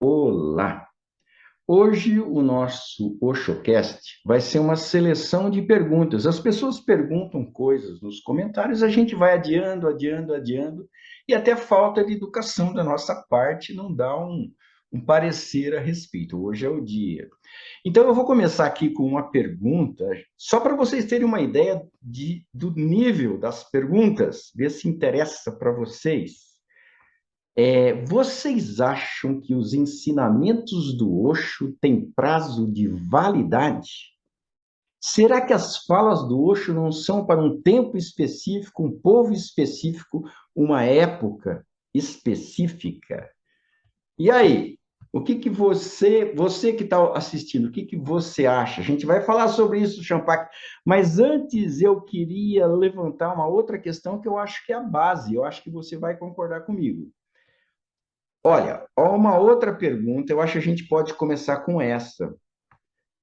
Olá! Hoje o nosso OshoCast vai ser uma seleção de perguntas. As pessoas perguntam coisas nos comentários, a gente vai adiando, adiando, adiando, e até falta de educação da nossa parte não dá um parecer a respeito. Hoje é o dia. Então eu vou começar aqui com uma pergunta, só para vocês terem uma ideia do nível das perguntas, ver se interessa para vocês. Vocês acham que os ensinamentos do Osho têm prazo de validade? Será que as falas do Osho não são para um tempo específico, um povo específico, uma época específica? E aí, o que que você que está assistindo, o que que você acha? A gente vai falar sobre isso, Champac, mas antes eu queria levantar uma outra questão que eu acho que é a base, eu acho que você vai concordar comigo. Olha, ó, uma outra pergunta, eu acho que a gente pode começar com essa.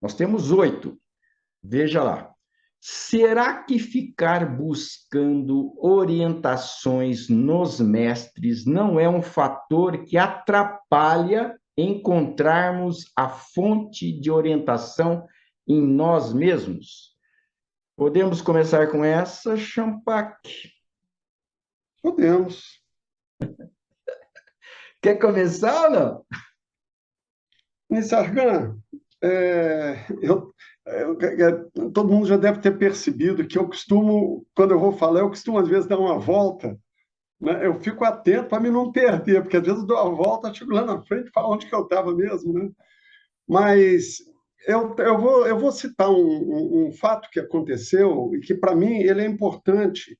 Nós temos 8. Veja lá. Será que ficar buscando orientações nos mestres não é um fator que atrapalha encontrarmos a fonte de orientação em nós mesmos? Podemos começar com essa, Champac? Podemos. Quer começar ou não? Nisargan, todo mundo já deve ter percebido que eu costumo, quando eu vou falar, eu costumo às vezes dar uma volta, né? Eu fico atento para me não perder, porque às vezes eu dou uma volta, chego lá na frente e falo onde que eu estava mesmo, né? Mas eu vou citar um fato que aconteceu e que, para mim, ele é importante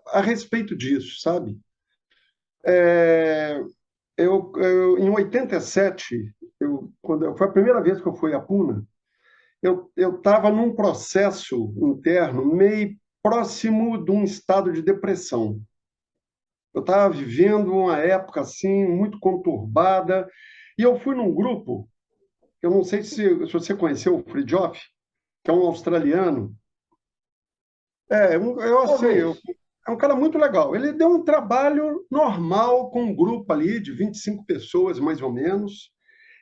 a respeito disso, sabe? É, em 87, foi a primeira vez que eu fui a Puna, eu estava num processo interno meio próximo de um estado de depressão. Eu estava vivendo uma época assim muito conturbada e eu fui num grupo, eu não sei se você conheceu o Fridjof, que é um australiano. Talvez. É um cara muito legal. Ele deu um trabalho normal com um grupo ali de 25 pessoas, mais ou menos,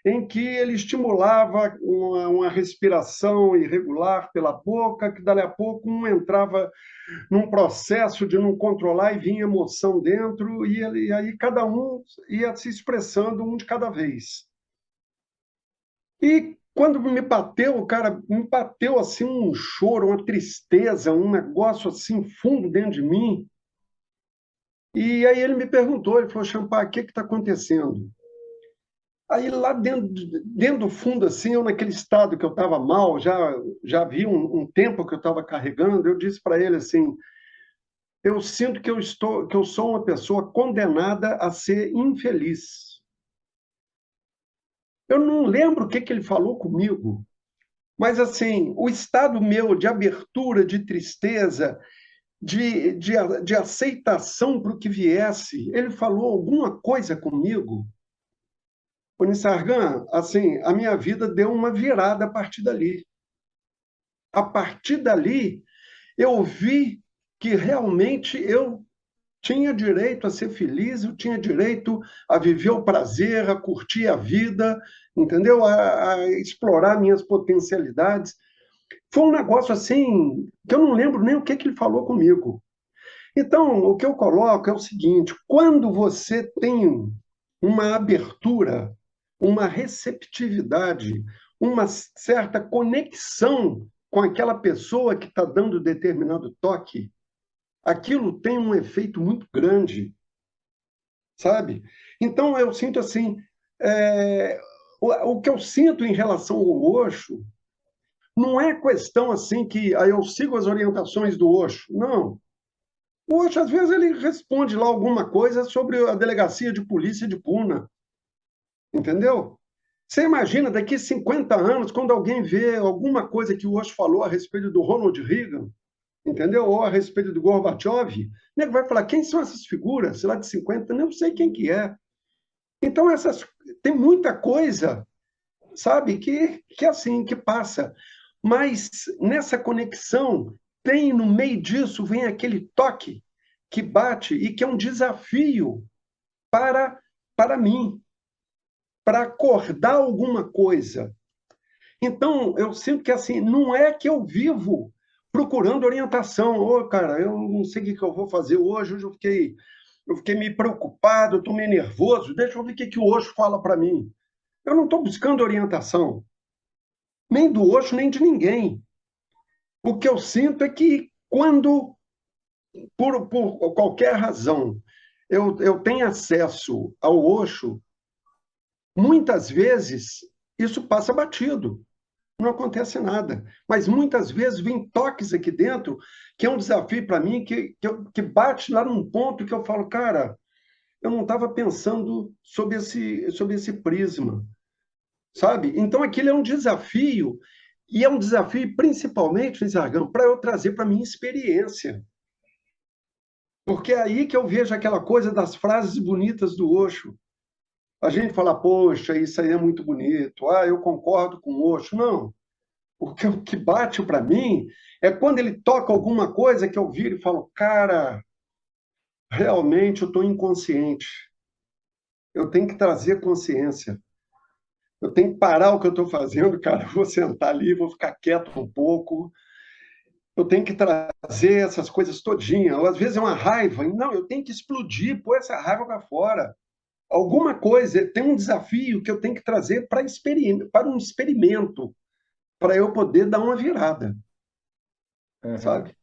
em que ele estimulava uma respiração irregular pela boca, que dali a pouco um entrava num processo de não controlar e vinha emoção dentro, e aí cada um ia se expressando um de cada vez. E quando me bateu, cara, me bateu assim um choro, uma tristeza, um negócio assim fundo dentro de mim. E aí ele me perguntou, ele falou, Champá, o que está acontecendo? Aí lá dentro do fundo, assim, eu naquele estado que eu estava mal, já havia um tempo que eu estava carregando, eu disse para ele assim, eu sinto que eu sou uma pessoa condenada a ser infeliz. Eu não lembro o que ele falou comigo, mas assim, o estado meu de abertura, de tristeza, de aceitação para o que viesse, ele falou alguma coisa comigo. O Nissargan, assim, a minha vida deu uma virada a partir dali. A partir dali, eu vi que realmente eu tinha direito a ser feliz, eu tinha direito a viver o prazer, a curtir a vida, entendeu? A explorar minhas potencialidades. Foi um negócio assim que eu não lembro nem o que ele falou comigo. Então, o que eu coloco é o seguinte: quando você tem uma abertura, uma receptividade, uma certa conexão com aquela pessoa que está dando determinado toque, aquilo tem um efeito muito grande, sabe? Então, eu sinto assim, é, o que eu sinto em relação ao Osho não é questão assim que aí eu sigo as orientações do Osho, não. O Osho, às vezes, ele responde lá alguma coisa sobre a delegacia de polícia de Puna, entendeu? Você imagina, daqui 50 anos, quando alguém vê alguma coisa que o Osho falou a respeito do Ronald Reagan, entendeu? Ou a respeito do Gorbachev, o nego vai falar, quem são essas figuras? Sei lá, de 50, não sei quem que é. Então, tem muita coisa, sabe, que assim, que passa. Mas nessa conexão, tem no meio disso, vem aquele toque que bate e que é um desafio para, para mim. para acordar alguma coisa. Então, eu sinto que assim, não é que eu vivo procurando orientação. Ô, cara, eu não sei o que eu vou fazer hoje, eu fiquei meio preocupado, estou meio nervoso, deixa eu ver o que o Osho fala para mim. Eu não estou buscando orientação, nem do Osho, nem de ninguém. O que eu sinto é que quando, por qualquer razão, eu tenho acesso ao Osho, muitas vezes isso passa batido. Não acontece nada. Mas muitas vezes vem toques aqui dentro, que é um desafio para mim, que bate lá num ponto que eu falo, cara, eu não estava pensando sobre esse prisma, sabe? Então aquilo é um desafio, e é um desafio principalmente, Fizargão, para eu trazer para a minha experiência. Porque é aí que eu vejo aquela coisa das frases bonitas do Osho. A gente fala, poxa, isso aí é muito bonito, ah, eu concordo com o Osho. Não. O que bate para mim é quando ele toca alguma coisa que eu viro e falo, cara, realmente eu estou inconsciente. Eu tenho que trazer consciência. Eu tenho que parar o que eu estou fazendo, cara. Vou sentar ali, vou ficar quieto um pouco. Eu tenho que trazer essas coisas todinhas. Ou às vezes é uma raiva. Não, eu tenho que explodir, pôr essa raiva para fora. Alguma coisa, tem um desafio que eu tenho que trazer para um experimento, para eu poder dar uma virada, Aham. sabe?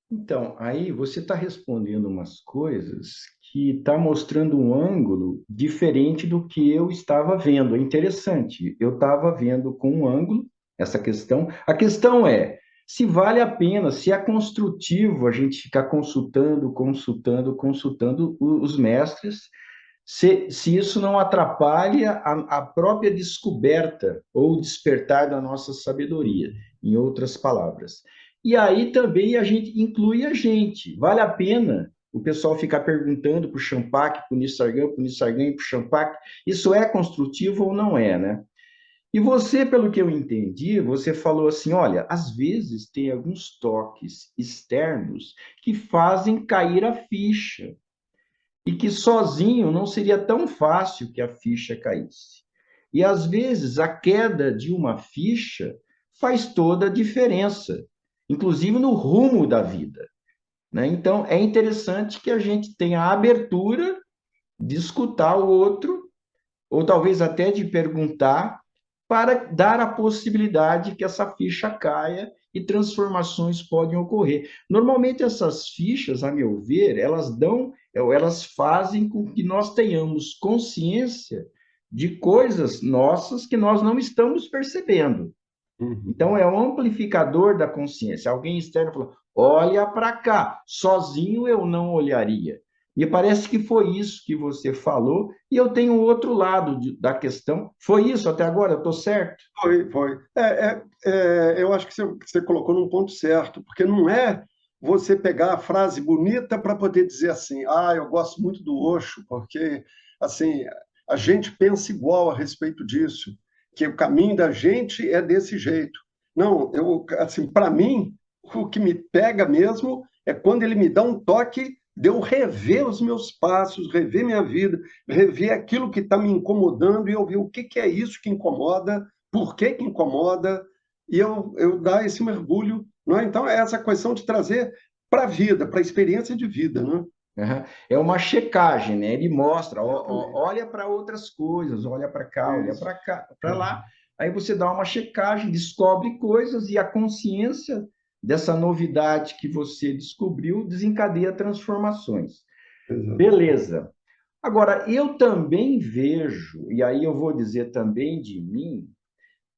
Então, aí você está respondendo umas coisas que está mostrando um ângulo diferente do que eu estava vendo. É interessante. Eu estava vendo com um ângulo essa questão. A questão é se vale a pena, se é construtivo a gente ficar consultando os mestres, se isso não atrapalha a própria descoberta ou despertar da nossa sabedoria, em outras palavras. E aí também a gente inclui a gente. Vale a pena o pessoal ficar perguntando para o Champac, para o Nissargan e para o Champac, isso é construtivo ou não é, né? E você, pelo que eu entendi, você falou assim, olha, às vezes tem alguns toques externos que fazem cair a ficha e que sozinho não seria tão fácil que a ficha caísse. E às vezes a queda de uma ficha faz toda a diferença, inclusive no rumo da vida, né? Então é interessante que a gente tenha a abertura de escutar o outro, ou talvez até de perguntar, para dar a possibilidade que essa ficha caia e transformações podem ocorrer. Normalmente essas fichas, a meu ver, elas fazem com que nós tenhamos consciência de coisas nossas que nós não estamos percebendo. Uhum. Então é um amplificador da consciência. Alguém externo falou: olha para cá, sozinho eu não olharia. Me parece que foi isso que você falou, e eu tenho um outro lado da questão. Foi isso até agora? Eu estou certo? Foi. Eu acho que você colocou num ponto certo, porque não é você pegar a frase bonita para poder dizer assim, ah, eu gosto muito do Osho, porque assim a gente pensa igual a respeito disso, que o caminho da gente é desse jeito. Não, assim, para mim, o que me pega mesmo é quando ele me dá um toque de eu rever os meus passos, rever minha vida, rever aquilo que está me incomodando e eu ver o que é isso que incomoda, por que incomoda, e eu dar esse mergulho. Não é? Então, é essa questão de trazer para a vida, para a experiência de vida. Não é? Uhum. É uma checagem, né? Ele mostra, Exatamente. olha para outras coisas, olha para cá, olha Isso. para cá, para lá. Uhum. Aí você dá uma checagem, descobre coisas e a consciência dessa novidade que você descobriu desencadeia transformações. Exatamente. Beleza. Agora, eu também vejo, e aí eu vou dizer também de mim,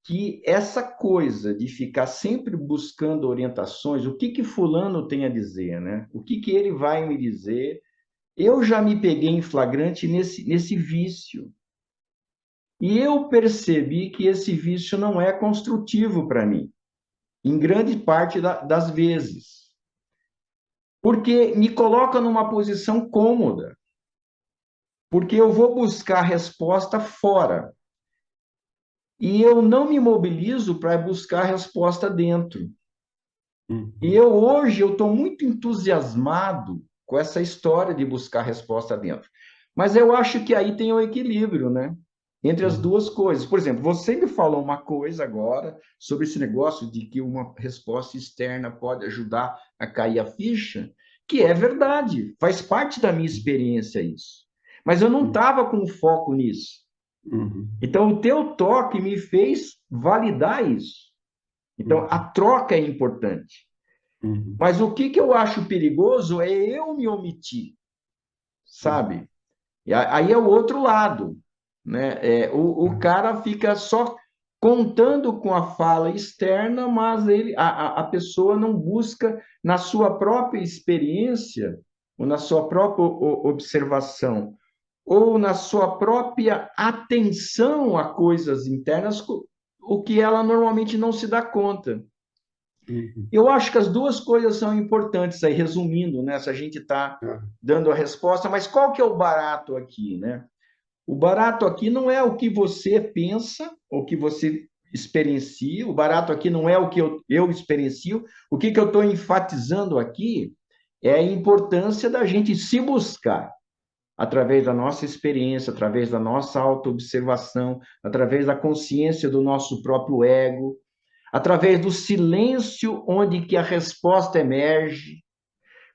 que essa coisa de ficar sempre buscando orientações, o que que fulano tem a dizer, né? O que que ele vai me dizer? Eu já me peguei em flagrante nesse vício. E eu percebi que esse vício não é construtivo para mim, em grande parte das vezes. Porque me coloca numa posição cômoda. Porque eu vou buscar resposta fora. E eu não me mobilizo para buscar resposta dentro. E Uhum. eu hoje eu estou muito entusiasmado com essa história de buscar resposta dentro. Mas eu acho que aí tem o equilíbrio, né? entre as duas coisas. Por exemplo, você me falou uma coisa agora sobre esse negócio de que uma resposta externa pode ajudar a cair a ficha, que é verdade, faz parte da minha experiência isso. Mas eu não estava com foco nisso. Uhum. Então, o teu toque me fez validar isso. Então, a Uhum. troca é importante. Uhum. Mas o que eu acho perigoso é eu me omitir, sabe? E aí é o outro lado, né? O cara fica só contando com a fala externa, mas a pessoa não busca na sua própria experiência, ou na sua própria observação, ou na sua própria atenção a coisas internas, o que ela normalmente não se dá conta. Uhum. Eu acho que as duas coisas são importantes aí, resumindo, né? Se a gente está É. dando a resposta, mas qual que é o barato aqui, né? O barato aqui não é o que você pensa, ou que você experiencia, o barato aqui não é o que eu experiencio. O que eu estou enfatizando aqui é a importância da gente se buscar através da nossa experiência, através da nossa autoobservação, através da consciência do nosso próprio ego, através do silêncio onde que a resposta emerge.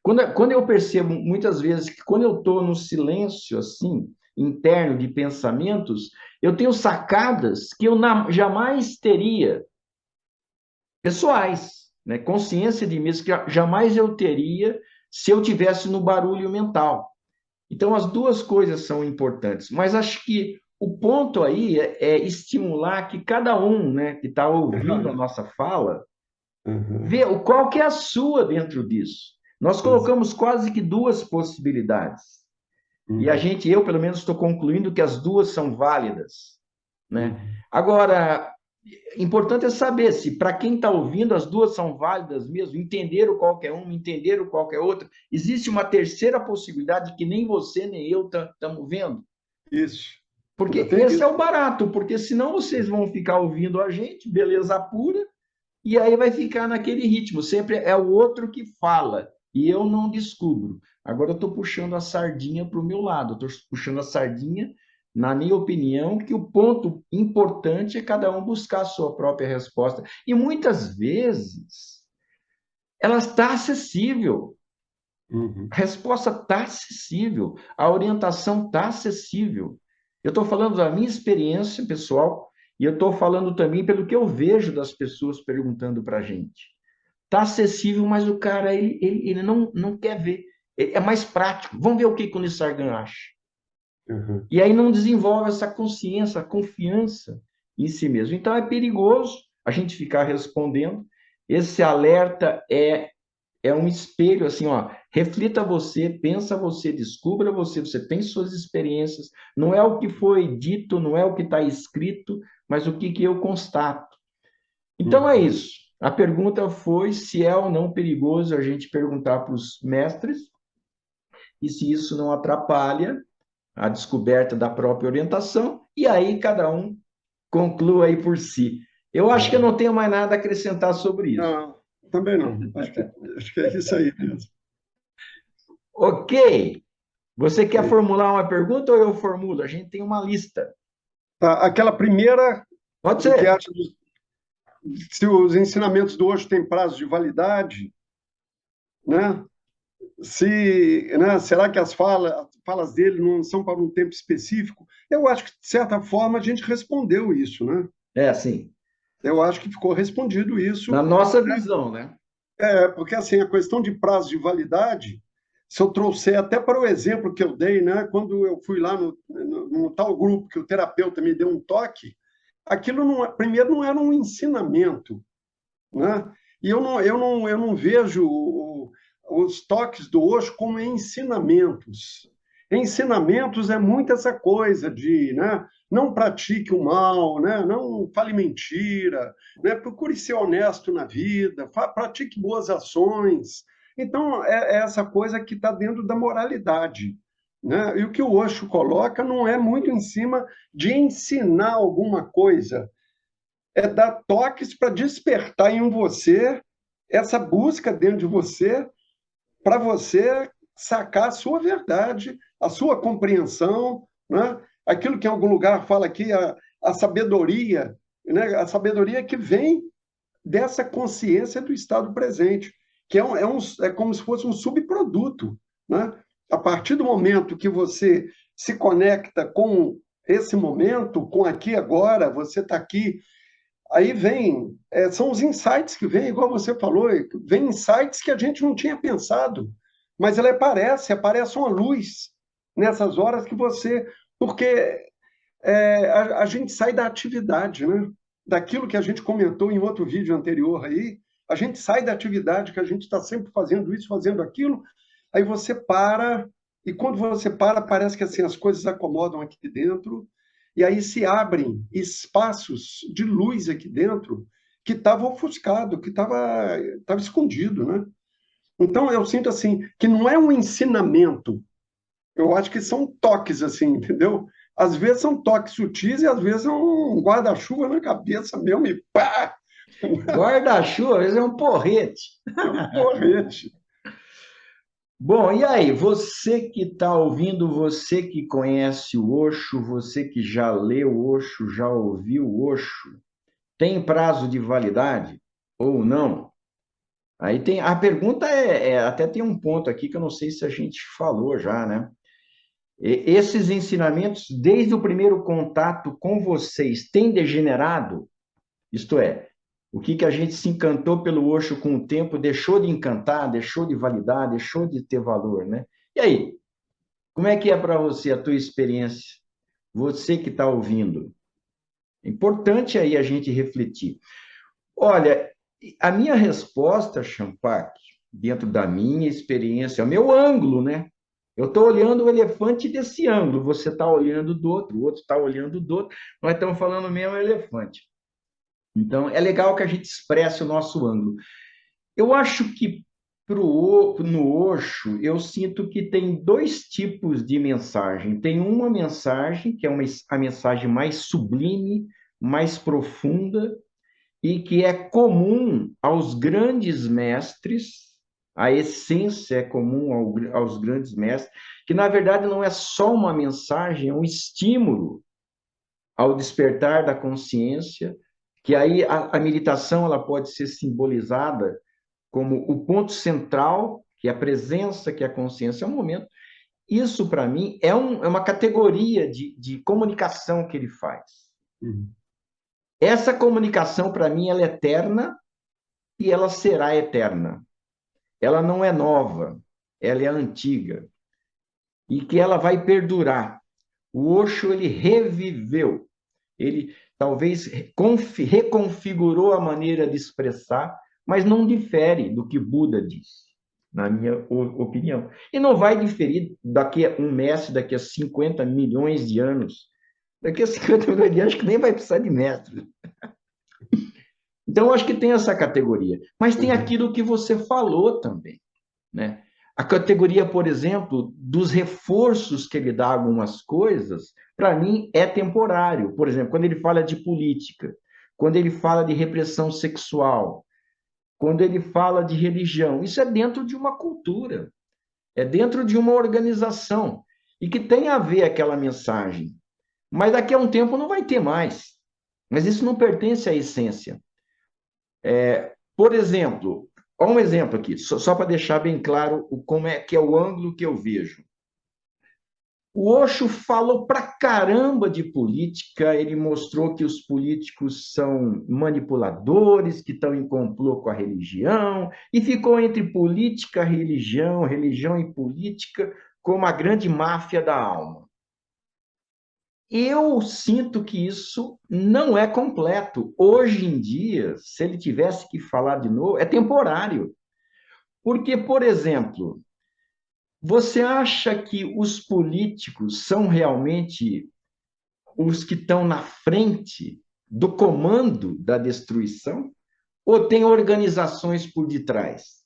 Quando eu percebo muitas vezes que quando eu estou no silêncio assim, interno de pensamentos, eu tenho sacadas que eu jamais teria, pessoais, né? Consciência de mim que jamais eu teria se eu tivesse no barulho mental. Então, as duas coisas são importantes, mas acho que o ponto aí é estimular que cada um, né, que está ouvindo a nossa fala, Uhum. vê qual que é a sua dentro disso. Nós colocamos quase que duas possibilidades. E Uhum. eu pelo menos estou concluindo que as duas são válidas, né? Uhum. Agora, importante é saber se para quem está ouvindo as duas são válidas mesmo, entenderam qual que é uma, entenderam qual que é outra. Existe uma terceira possibilidade que nem você nem eu estamos vendo. Isso. Porque Ainda tem esse é isso. o barato, porque senão vocês vão ficar ouvindo a gente, beleza pura, e aí vai ficar naquele ritmo. Sempre é o outro que fala e eu não descubro. Agora eu estou puxando a sardinha para o meu lado, estou puxando a sardinha, na minha opinião, que o ponto importante é cada um buscar a sua própria resposta. E muitas vezes ela está acessível. A Uhum. resposta está acessível, a orientação está acessível. Eu estou falando da minha experiência pessoal e eu estou falando também pelo que eu vejo das pessoas perguntando para a gente. Está acessível, mas o cara ele não quer ver. É mais prático. Vamos ver o que o Nissargan acha. Uhum. E aí não desenvolve essa consciência, a confiança em si mesmo. Então é perigoso a gente ficar respondendo. Esse alerta é um espelho assim, ó, reflita você, pensa você, descubra você, você tem suas experiências, não é o que foi dito, não é o que está escrito, mas o que eu constato. Então é Uhum. isso. A pergunta foi se é ou não perigoso a gente perguntar para os mestres e se isso não atrapalha a descoberta da própria orientação, e aí cada um conclua aí por si. Eu acho que eu É. não tenho mais nada a acrescentar sobre isso. Não, também não. Acho que é isso aí mesmo. Ok. Você quer É. formular uma pergunta ou eu formulo? A gente tem uma lista. Tá, aquela primeira Pode do que ser. acha se os ensinamentos do hoje têm prazo de validade, né? Se, né, será que as falas dele não são para um tempo específico? Eu acho que, de certa forma, a gente respondeu isso, né? É assim, Eu acho que ficou respondido isso, na nossa visão, né? porque assim, a questão de prazo de validade, se eu trouxer até para o exemplo que eu dei, né, quando eu fui lá no tal grupo que o terapeuta me deu um toque, aquilo não, primeiro não era um ensinamento, né? E eu não vejo os toques do Osho como ensinamentos. Ensinamentos é muito essa coisa de, né, não pratique o mal, né, não fale mentira, né, procure ser honesto na vida, pratique boas ações. Então, é essa coisa que está dentro da moralidade. Né? E o que o Osho coloca não é muito em cima de ensinar alguma coisa, é dar toques para despertar em você essa busca dentro de você, para você sacar a sua verdade, a sua compreensão, né? aquilo que em algum lugar fala aqui, a sabedoria, né? A sabedoria que vem dessa consciência do estado presente, que é como se fosse um subproduto, né? A partir do momento que você se conecta com esse momento, com aqui e agora, você está aqui, aí vem, são os insights que vêm, igual você falou, vem insights que a gente não tinha pensado, mas ela aparece uma luz nessas horas que você, porque a gente sai da atividade, né? Daquilo que a gente comentou em outro vídeo anterior aí, a gente sai da atividade que a gente está sempre fazendo isso, fazendo aquilo, aí você para, e quando você para, parece que assim, as coisas acomodam aqui dentro, e aí se abrem espaços de luz aqui dentro que estava ofuscado, que estava escondido, né? Então eu sinto assim que não é um ensinamento, eu acho que são toques assim, entendeu? Às vezes são toques sutis e às vezes é um guarda-chuva na cabeça mesmo e pá! Guarda-chuva, às vezes é um porrete. É um porrete. Bom, e aí, você que está ouvindo, você que conhece o Osho, você que já leu o Osho, já ouviu o Osho, tem prazo de validade ou não? Aí tem a pergunta até tem um ponto aqui que eu não sei se a gente falou já, né? Esses ensinamentos, desde o primeiro contato com vocês, têm degenerado? Isto é, o que a gente se encantou pelo Osho com o tempo deixou de encantar, deixou de validar, deixou de ter valor, né? E aí, como é que é para você a tua experiência? Você que está ouvindo. É importante aí a gente refletir. Olha, a minha resposta, Champak, dentro da minha experiência, é o meu ângulo, né? Eu estou olhando o elefante desse ângulo, você está olhando do outro, o outro está olhando do outro, nós estamos falando o mesmo elefante. Então, é legal que a gente expresse o nosso ângulo. Eu acho que no Osho, eu sinto que tem dois tipos de mensagem. Tem uma mensagem, que é a mensagem mais sublime, mais profunda, e que é comum aos grandes mestres, a essência é comum aos grandes mestres, que na verdade não é só uma mensagem, é um estímulo ao despertar da consciência, que aí a meditação ela pode ser simbolizada como o ponto central, que é a presença, que é a consciência, é um momento. Isso, para mim, é uma categoria de comunicação que ele faz. Uhum. Essa comunicação, para mim, ela é eterna e ela será eterna. Ela não é nova, ela é antiga. E que ela vai perdurar. O Osho, ele reviveu. Ele talvez reconfigurou a maneira de expressar, mas não difere do que Buda disse, na minha opinião. E não vai diferir daqui a um mestre, daqui a 50 milhões de anos. Daqui a 50 milhões de anos, acho que nem vai precisar de mestre. Então, eu acho que tem essa categoria. Mas tem aquilo que você falou também, né? A categoria, por exemplo, dos reforços que ele dá a algumas coisas, para mim, é temporário. Por exemplo, quando ele fala de política, quando ele fala de repressão sexual, quando ele fala de religião, isso é dentro de uma cultura, é dentro de uma organização, e que tem a ver aquela mensagem. Mas daqui a um tempo não vai ter mais. Mas isso não pertence à essência. Por exemplo, um exemplo aqui, só para deixar bem claro como é que é o ângulo que eu vejo. O Osho falou pra caramba de política, ele mostrou que os políticos são manipuladores, que estão em complô com a religião, e ficou entre política, religião, religião e política, como a grande máfia da alma. Eu sinto que isso não é completo. Hoje em dia, se ele tivesse que falar de novo, é temporário. Porque, por exemplo, você acha que os políticos são realmente os que estão na frente do comando da destruição? Ou tem organizações por detrás?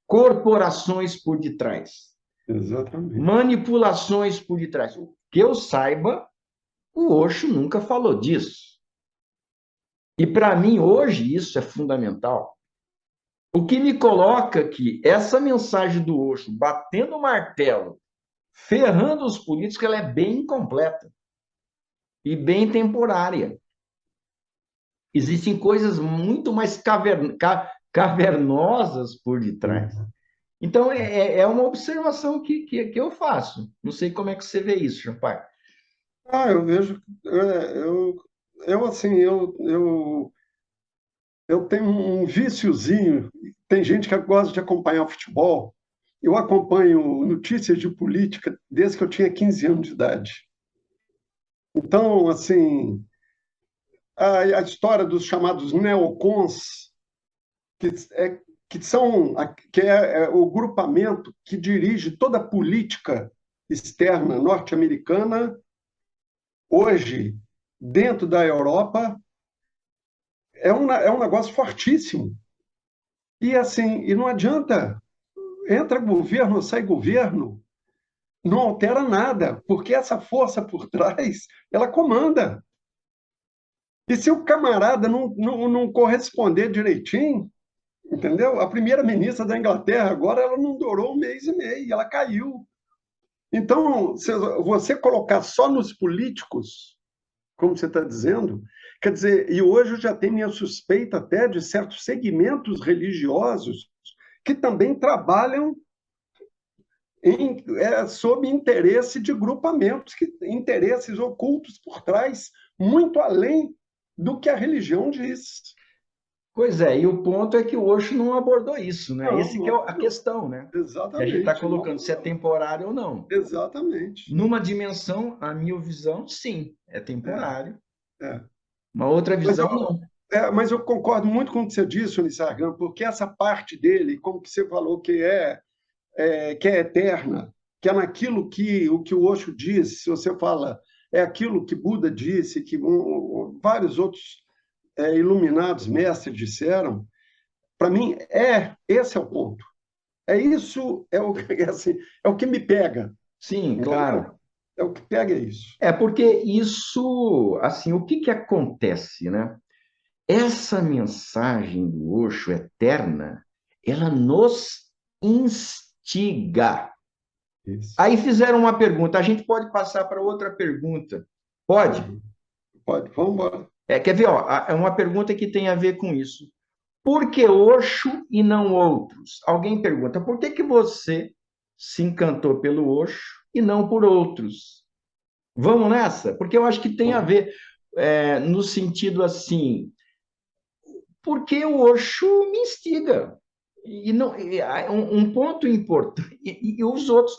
Corporações por detrás? Exatamente. Manipulações por detrás? Que eu saiba, o Osho nunca falou disso. E para mim, hoje, isso é fundamental. O que me coloca aqui, essa mensagem do Osho, batendo o martelo ferrando os políticos, ela é bem incompleta e bem temporária. Existem coisas muito mais cavernosas por detrás. Então, é uma observação que eu faço. Não sei como é que você vê isso, Champagne. Eu vejo, assim, eu tenho um viciozinho. Tem gente que gosta de acompanhar futebol. Eu acompanho notícias de política desde que eu tinha 15 anos de idade. Então, assim, a história dos chamados neocons, que é, que é o grupamento que dirige toda a política externa norte-americana, hoje, dentro da Europa, é um negócio fortíssimo. E assim, e não adianta, entra governo, sai governo, não altera nada, porque essa força por trás, ela comanda. E se o camarada não corresponder direitinho, entendeu? A primeira-ministra da Inglaterra agora ela não durou um mês e meio, ela caiu. Então, se você colocar só nos políticos, como você está dizendo, quer dizer, e hoje eu já tenho minha suspeita até de certos segmentos religiosos que também trabalham sob interesse de grupamentos, interesses ocultos por trás, muito além do que a religião diz. Pois é, e o ponto é que o Osho não abordou isso, né? Não, Esse que é não, a questão, né? Que a gente está exatamente. colocando se é temporário ou não. Exatamente. Numa dimensão, a minha visão, sim, é É, temporário. é. Uma outra Mas visão, não. mas eu concordo muito com o que você disse, Unisargan, porque essa parte dele, como que você falou que é eterna, que é naquilo que o Osho disse, se você fala, é aquilo que Buda disse, que vários outros iluminados mestres disseram, para mim, esse é o ponto. É isso, assim, é o que me pega, Sim, entendeu? claro. É o que pega, é isso. É porque isso, assim, o que acontece, né? Essa mensagem do Osho eterna, ela nos instiga. Isso. Aí fizeram uma pergunta, a gente pode passar para outra pergunta. Pode? Uhum. Pode, vamos embora. Quer ver, ó, é uma pergunta que tem a ver com isso. Por que Osho e não outros? Alguém pergunta, por que você se encantou pelo Osho e não por outros? Vamos nessa? Porque eu acho que tem a ver, no sentido assim, porque o Osho me instiga. E não, um ponto importante, e os outros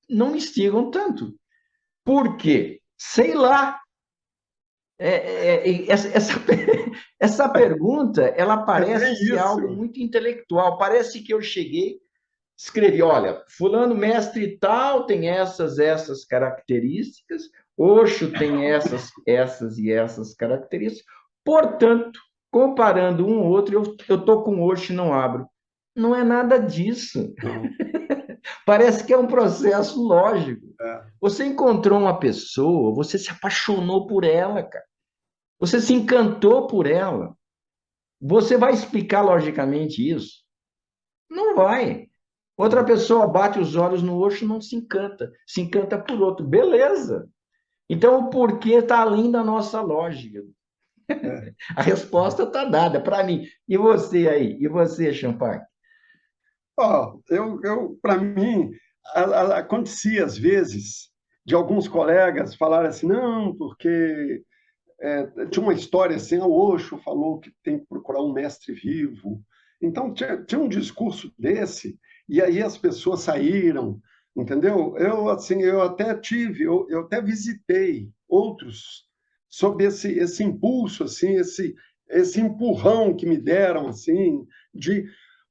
não me instigam tanto. Por quê? Sei lá. Essa pergunta, ela É bem parece ser algo isso. muito intelectual. Parece que eu cheguei, escrevi, olha, fulano mestre tal tem essas características, Osho tem essas e essas características. Portanto, comparando um ou outro, eu estou com Osho e não abro. Não é nada disso. Não. Parece que é um processo lógico. É, Você encontrou uma pessoa, você se apaixonou por ela, cara. Você se encantou por ela. Você vai explicar logicamente isso? Não vai. Outra pessoa bate os olhos no Osho e não se encanta por outro. Beleza. Então o porquê está além da nossa lógica. é. A resposta está dada para mim. E você aí? E você, Champagne? Para mim, acontecia às vezes de alguns colegas falarem assim, não, porque tinha uma história assim, o Osho falou que tem que procurar um mestre vivo. Então, tinha um discurso desse, e aí as pessoas saíram, entendeu? Assim, eu até visitei outros sob esse impulso, assim, esse empurrão que me deram, assim,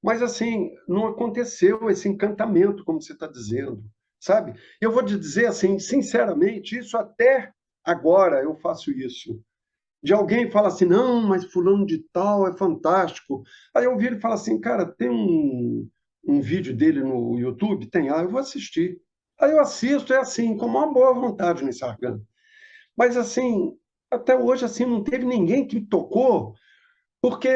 mas, assim, não aconteceu esse encantamento, como você está dizendo, sabe? Eu vou te dizer, assim, sinceramente, isso até agora eu faço isso de alguém fala assim, não, mas fulano de tal é fantástico. Aí eu viro e falo assim, cara, tem um vídeo dele no YouTube? Tem, eu vou assistir. Aí eu assisto, é assim, com uma boa vontade nesse Sargando. Mas assim, até hoje assim não teve ninguém que me tocou, porque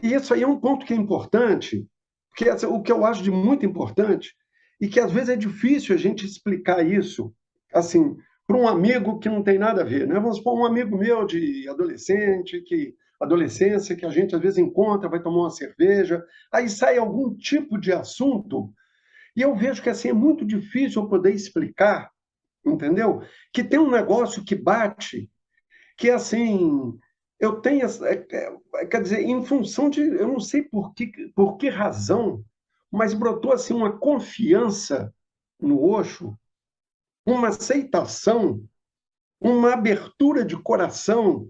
isso aí é um ponto que é importante, porque assim, o que eu acho de muito importante e que às vezes é difícil a gente explicar isso, assim, para um amigo que não tem nada a ver, né? Vamos supor, um amigo meu de adolescência, que a gente às vezes encontra, vai tomar uma cerveja, aí sai algum tipo de assunto, e eu vejo que assim é muito difícil eu poder explicar, entendeu? Que tem um negócio que bate, que assim, eu tenho, quer dizer, em função de, eu não sei por que razão, mas brotou assim uma confiança no Osho, uma aceitação, uma abertura de coração,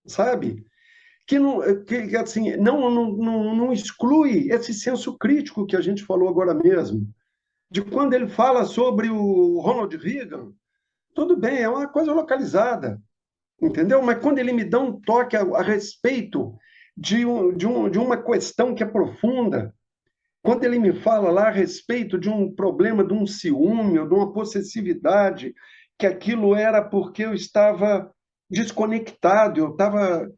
sabe? Que não, que, assim, não exclui esse senso crítico que a gente falou agora mesmo, de quando ele fala sobre o Ronald Reagan, tudo bem, é uma coisa localizada, entendeu? Mas quando ele me dá um toque a respeito de uma questão que é profunda, quando ele me fala lá a respeito de um problema, de um ciúme, ou de uma possessividade, que aquilo era porque eu estava desconectado, eu estava,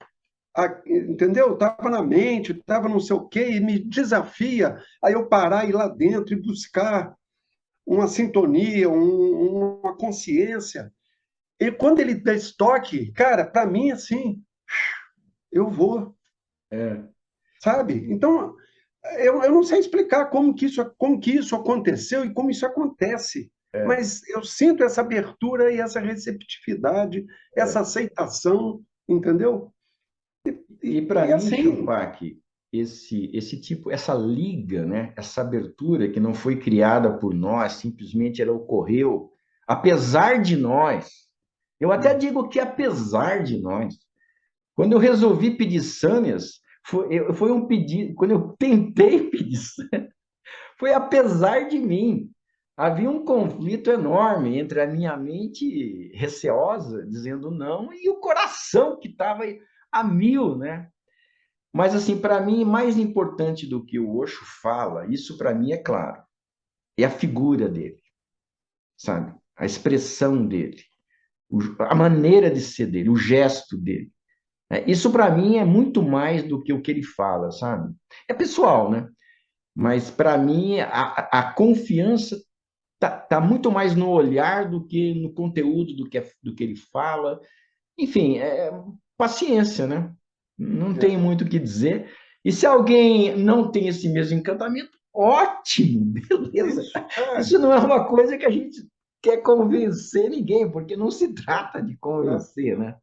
entendeu? Eu estava na mente, estava não sei o quê, e me desafia a eu parar e ir lá dentro e buscar uma sintonia, uma consciência. E quando ele dá estoque, cara, para mim, assim, eu vou, É, sabe? Então, eu não sei explicar como que isso aconteceu e como isso acontece, é. mas eu sinto essa abertura e essa receptividade, essa aceitação, entendeu? E para E mim, assim, Champac, esse tipo, essa liga, né, essa abertura que não foi criada por nós, simplesmente ela ocorreu apesar de nós. Eu até digo que apesar de nós. Quando eu resolvi pedir sâmias, foi um pedido, quando eu tentei pedir sâmias, foi apesar de mim. Havia um conflito enorme entre a minha mente receosa, dizendo não, e o coração que estava a mil, né? Mas, assim, para mim, mais importante do que o Osho fala, isso para mim é claro, é a figura dele, sabe? A expressão dele, a maneira de ser dele, o gesto dele. Isso para mim é muito mais do que o que ele fala, sabe? É pessoal, né? Mas para mim a confiança tá muito mais no olhar do que no conteúdo do que ele fala. Enfim, paciência, né? Não tem é, muito o que dizer. E se alguém não tem esse mesmo encantamento, ótimo, beleza. isso, Isso não é uma coisa que a gente quer convencer ninguém, porque não se trata de é. convencer, né?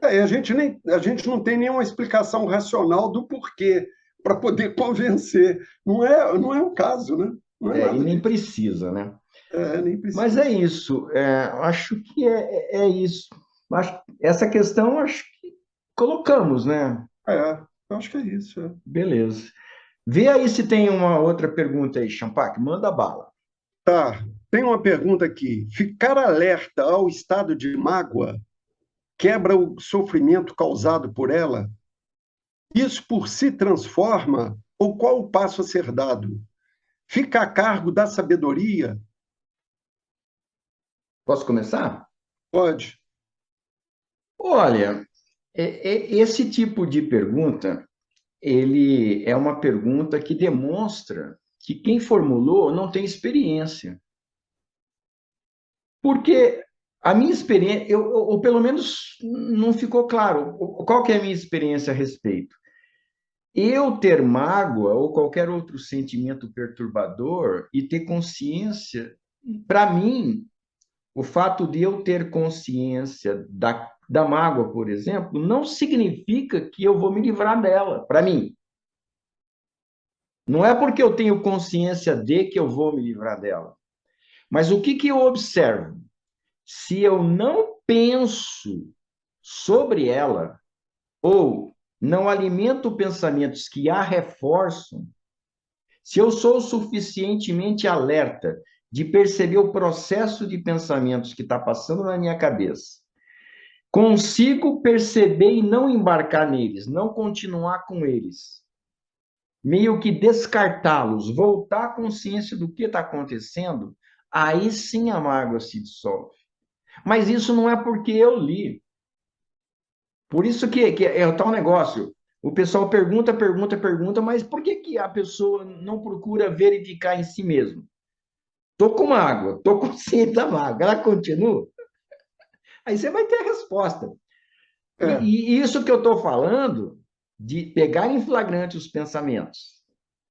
A gente não tem nenhuma explicação racional do porquê para poder convencer. Não é o caso, né? Não é E nada nem disso. precisa, né? Nem Mas é precisa. isso. Acho que é isso. Essa questão, acho que colocamos, né? Eu acho que é isso. É. Beleza. Vê aí se tem uma outra pergunta aí, Champac. Manda bala. Tá, tem uma pergunta aqui. Ficar alerta ao estado de mágoa quebra o sofrimento causado por ela? Isso por si transforma? Ou qual o passo a ser dado? Fica a cargo da sabedoria? Posso começar? Pode. Olha, esse tipo de pergunta, ele é uma pergunta que demonstra que quem formulou não tem experiência. Porque a minha experiência, ou pelo menos não ficou claro, qual que é a minha experiência a respeito. Eu ter mágoa ou qualquer outro sentimento perturbador e ter consciência, para mim, o fato de eu ter consciência da mágoa, por exemplo, não significa que eu vou me livrar dela, para mim. Não é porque eu tenho consciência de que eu vou me livrar dela. Mas o que eu observo? Se eu não penso sobre ela, ou não alimento pensamentos que a reforçam, se eu sou suficientemente alerta de perceber o processo de pensamentos que está passando na minha cabeça, consigo perceber e não embarcar neles, não continuar com eles, meio que descartá-los, voltar à consciência do que está acontecendo, aí sim a mágoa se dissolve. Mas isso não é porque eu li. Por isso que é o tal negócio. O pessoal pergunta, pergunta, pergunta, mas por que a pessoa não procura verificar em si mesmo? Tô com mágoa, tô consciente da mágoa, ela continua? Aí você vai ter a resposta. É, E isso que eu estou falando, de pegar em flagrante os pensamentos,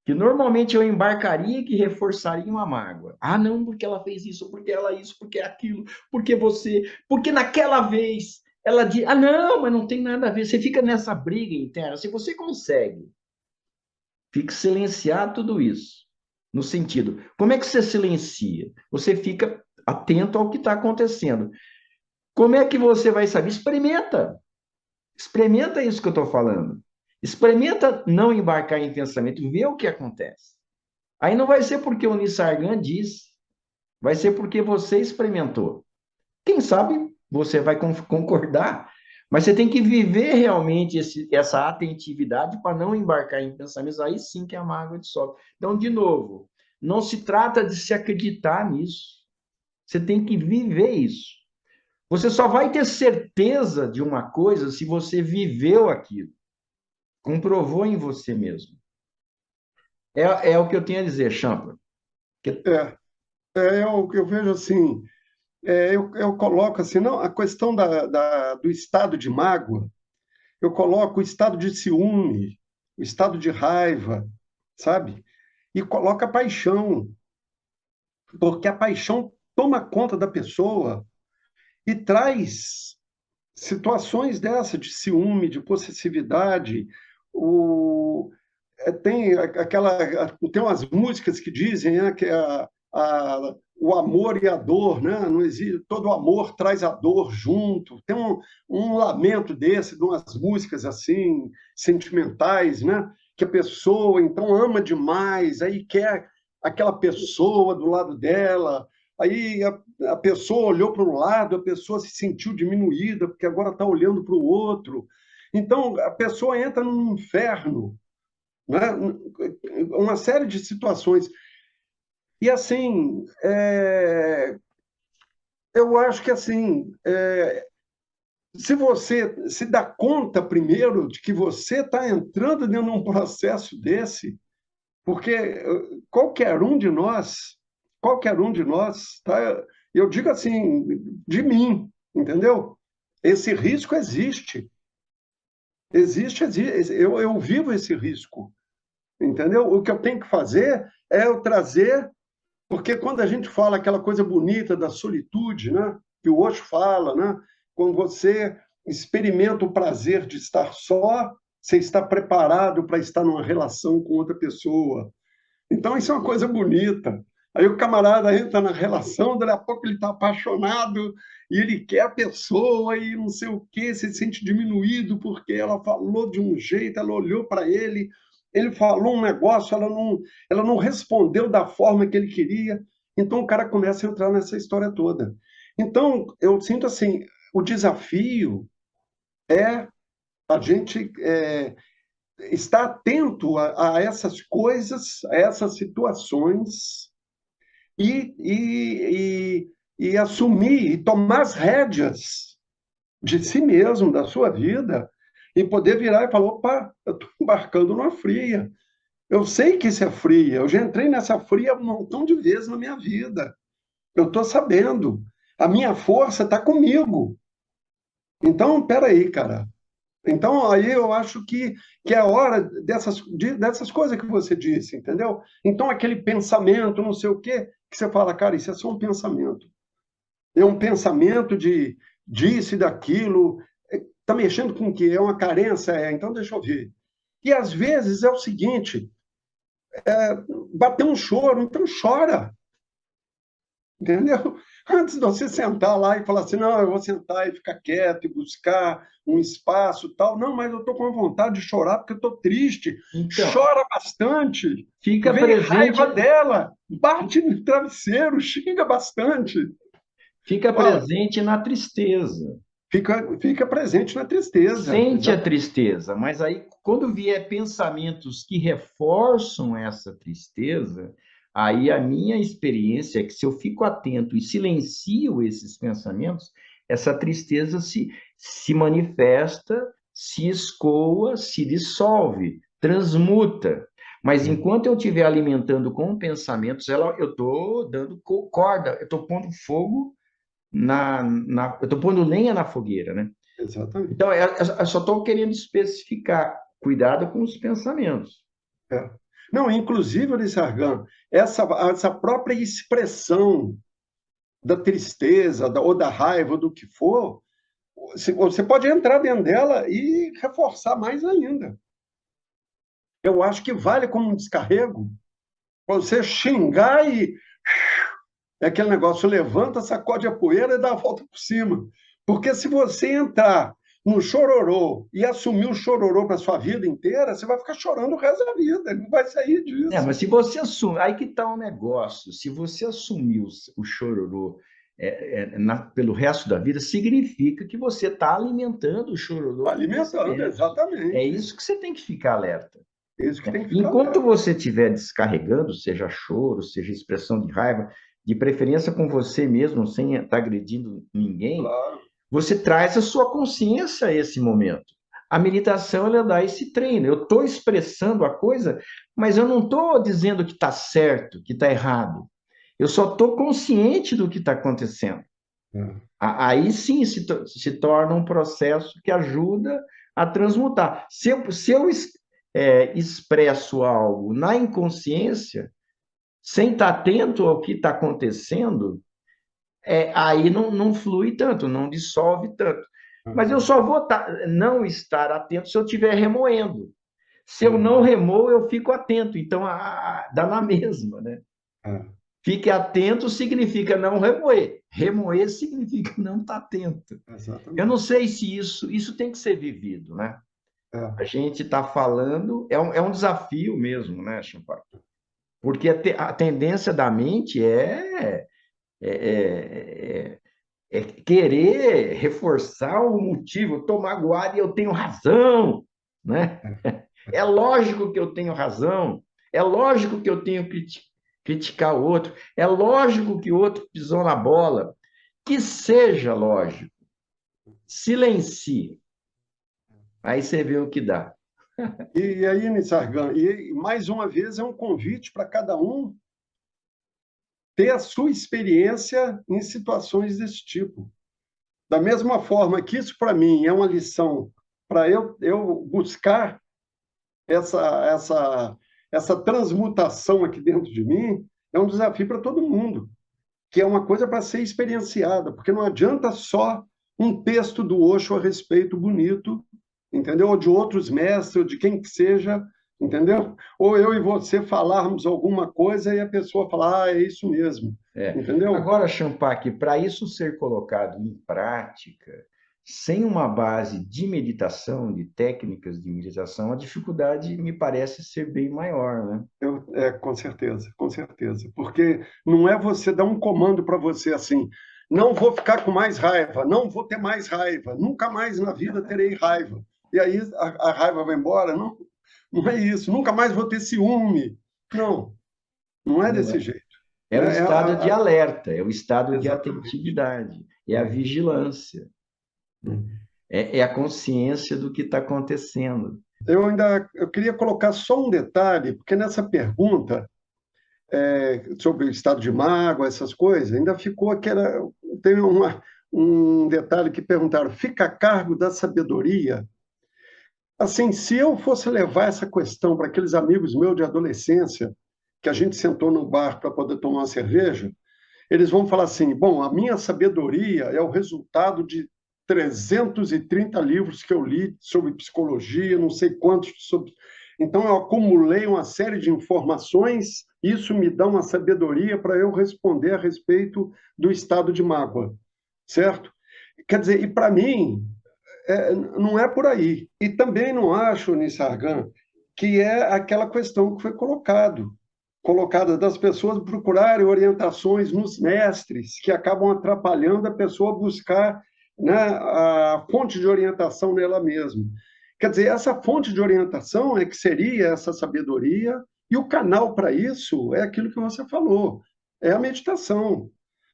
que normalmente eu embarcaria que reforçaria uma mágoa. Ah, não, porque ela fez isso, porque ela isso, porque aquilo, porque você, porque naquela vez ela diz, ah, não, mas não tem nada a ver. Você fica nessa briga interna. Se você consegue, fica silenciar tudo isso. No sentido, como é que você silencia? Você fica atento ao que está acontecendo. Como é que você vai saber? Experimenta. Experimenta isso que eu estou falando. Experimenta não embarcar em pensamento, ver o que acontece. Aí não vai ser porque o Nissargan disse, vai ser porque você experimentou. Quem sabe você vai concordar, mas você tem que viver realmente essa atentividade para não embarcar em pensamentos, aí sim que a mágoa dissolve. Então, de novo, não se trata de se acreditar nisso, você tem que viver isso. Você só vai ter certeza de uma coisa se você viveu aquilo, comprovou em você mesmo. É o que eu tenho a dizer, Champa. Que... é, eu vejo assim, eu coloco assim, não, a questão do estado de mágoa, eu coloco o estado de ciúme, o estado de raiva, sabe? E coloco a paixão, porque a paixão toma conta da pessoa e traz situações dessa de ciúme, de possessividade. O, tem umas músicas que dizem, né, que o amor e a dor, né? Não existe, todo amor traz a dor junto. Tem um lamento desse, de umas músicas assim sentimentais, né? Que a pessoa então ama demais, aí quer aquela pessoa do lado dela, aí a pessoa olhou para um lado, a pessoa se sentiu diminuída porque agora está olhando para o outro. Então a pessoa entra num inferno, né? Uma série de situações. E assim, eu acho que assim, se você se dá conta primeiro de que você está entrando dentro de um processo desse, porque qualquer um de nós, tá? Eu digo assim, de mim, entendeu? Esse risco existe. Existe. Eu vivo esse risco, entendeu? O que eu tenho que fazer é eu trazer. Porque quando a gente fala aquela coisa bonita da solitude, né? Que o Osho fala, né? Quando você experimenta o prazer de estar só, você está preparado para estar numa relação com outra pessoa. Então, isso é uma coisa bonita. Aí o camarada entra na relação, daqui a pouco ele está apaixonado e ele quer a pessoa e não sei o quê, se sente diminuído porque ela falou de um jeito, ela olhou para ele falou um negócio, ela não respondeu da forma que ele queria. Então o cara começa a entrar nessa história toda. Então, eu sinto assim, o desafio é a gente estar atento a essas coisas, a essas situações e, e, e assumir e tomar as rédeas de si mesmo, da sua vida, e poder virar e falar: opa, eu estou embarcando numa fria. Eu sei que isso é fria, eu já entrei nessa fria um montão de vezes na minha vida. Eu estou sabendo. A minha força está comigo. Então, peraí, cara. Então, aí eu acho que é a hora dessas coisas que você disse, entendeu? Então, aquele pensamento, não sei o quê, que você fala, cara, isso é só um pensamento. É um pensamento de disso e daquilo. Está mexendo com o quê? É uma carência? Então deixa eu ver. E às vezes é o seguinte: bater um choro, então chora. Entendeu? Antes de você sentar lá e falar assim, não, eu vou sentar e ficar quieto e buscar um espaço e tal. Não, mas eu estou com vontade de chorar porque eu estou triste. Então, Chora bastante. fica Vem presente, raiva dela. Bate no travesseiro, xinga bastante. fica Ó, presente na tristeza. fica presente na tristeza. Sente a Exato. tristeza, mas aí, quando vier pensamentos que reforçam essa tristeza, aí a minha experiência é que se eu fico atento e silencio esses pensamentos, essa tristeza se manifesta, se escoa, se dissolve, transmuta. Mas enquanto eu estiver alimentando com pensamentos, eu estou dando corda, eu estou pondo fogo eu estou pondo lenha na fogueira, né? Exatamente. Então, eu só estou querendo especificar, cuidado com os pensamentos. É. Não, inclusive, Ulisses, essa própria expressão da tristeza, ou da raiva, ou do que for, você pode entrar dentro dela e reforçar mais ainda. Eu acho que vale como um descarrego para você xingar e é aquele negócio, levanta, sacode a poeira e dá a volta por cima. Porque se você entrar no chororô e assumir o chororô para sua vida inteira, você vai ficar chorando o resto da vida, não vai sair disso. Mas se você assumir, aí que está o negócio, se você assumir o chororô pelo resto da vida, significa que você está alimentando o chororô com Alimentando, pensamentos. É exatamente. isso que você tem que ficar alerta. É isso que tem que ficar Enquanto alerta. você estiver descarregando, seja choro, seja expressão de raiva, de preferência com você mesmo, sem estar agredindo ninguém, Claro. você traz a sua consciência a esse momento. A meditação, ela dá esse treino. Eu estou expressando a coisa, mas eu não estou dizendo que está certo, que está errado. Eu só estou consciente do que está acontecendo. É. Aí sim se torna um processo que ajuda a transmutar. Se eu expresso algo na inconsciência, sem estar atento ao que está acontecendo, aí não flui tanto, não dissolve tanto. Mas eu só vou não estar atento se eu estiver remoendo. Se eu não remoo, eu fico atento. Então, dá na mesma, né? É. Fique atento significa não remoer. Remoer significa não estar atento. Eu não Exatamente. sei se isso tem que ser vivido, né? A É. gente está falando, é um desafio mesmo, né, Champagne? Porque a tendência da mente é, querer reforçar o motivo. Estou magoado e eu tenho razão, né? É lógico que eu tenho razão. É lógico que eu tenho que criticar o outro. É lógico que o outro pisou na bola. Que seja lógico. Silencie. Aí você vê o que dá. E aí, Nissargan, e mais uma vez é um convite para cada um ter a sua experiência em situações desse tipo. Da mesma forma que isso, para mim, é uma lição para eu buscar essa transmutação aqui dentro de mim, é um desafio para todo mundo, que é uma coisa para ser experienciada, porque não adianta só um texto do Osho a respeito bonito, entendeu? Ou de outros mestres, ou de quem que seja, entendeu? Ou eu e você falarmos alguma coisa e a pessoa falar, é isso mesmo, entendeu? Agora, Champaque, para isso ser colocado em prática, sem uma base de meditação, de técnicas de meditação, a dificuldade me parece ser bem maior, né? Com certeza. Porque não é você dar um comando para você assim, não vou ficar com mais raiva, não vou ter mais raiva, nunca mais na vida terei raiva. E aí a raiva vai embora? Não, não é isso. Nunca mais vou ter ciúme. Não, não é Não desse é. jeito. É o Né? estado de alerta, é o estado de Exatamente. atentividade, é a vigilância, né? Hum. É a consciência do que está acontecendo. Eu queria colocar só um detalhe, porque nessa pergunta sobre o estado de mágoa, essas coisas, ainda ficou aquela. Tem um detalhe que perguntaram: fica a cargo da sabedoria? Assim, se eu fosse levar essa questão para aqueles amigos meus de adolescência, que a gente sentou no bar para poder tomar uma cerveja, eles vão falar assim: bom, a minha sabedoria é o resultado de 330 livros que eu li sobre psicologia, não sei quantos sobre. Então, eu acumulei uma série de informações, isso me dá uma sabedoria para eu responder a respeito do estado de mágoa, certo? Quer dizer, e para mim, não é por aí. E também não acho, Nissargan, que é aquela questão que foi colocada das pessoas procurarem orientações nos mestres, que acabam atrapalhando a pessoa buscar, né, a fonte de orientação nela mesma. Quer dizer, essa fonte de orientação é que seria essa sabedoria, e o canal para isso é aquilo que você falou, é a meditação.